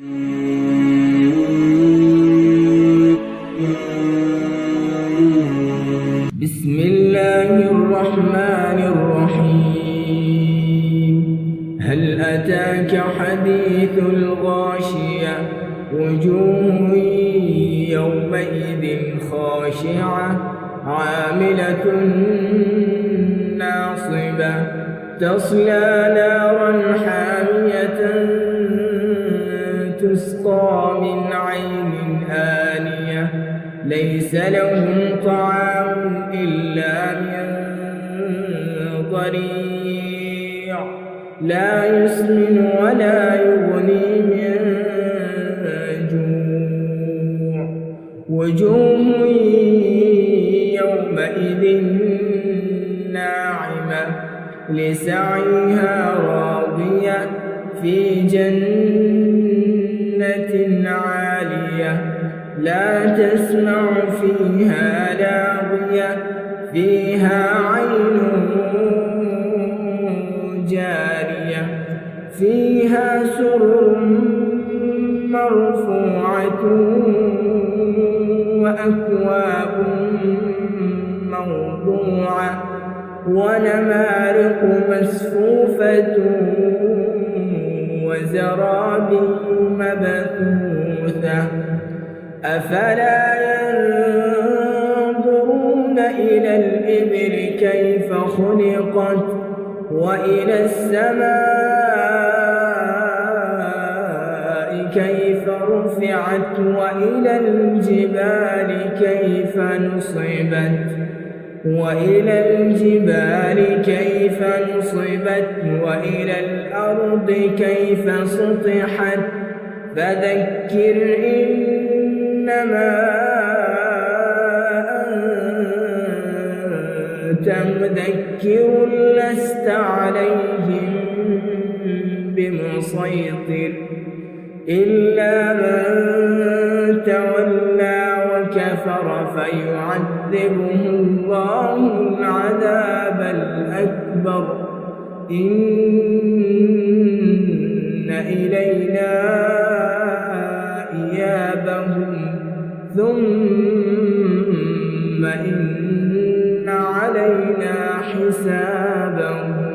بسم الله الرحمن الرحيم. هل أتاك حديث الغاشية؟ وجوه يومئذ خاشعة عاملة ناصبة تصلى نارا حامية تسقى من عين آنية ليس لهم طعام إلا من ضريع لا يسمن ولا يغني من جوع. وجوه يومئذ ناعمة لسعيها راضية في جنة عالية لا تسمع فيها لاغية فيها عين جارية فيها سرر مرفوعة وأكواب موضوعة ونمارق مسفوفة وزرابي مبثوثة أفلا ينظرون إلى الإبل كيف خلقت وإلى السماء كيف رفعت وإلى الجبال كيف نصبت وإلى الأرض كيف سطحت فذكر إنما أنت مذكر لست عليهم بمسيطر إلا من تولى وكفر فيعذبه الله العذاب الأكبر إن إلينا إيابهم ثم إن علينا حسابهم.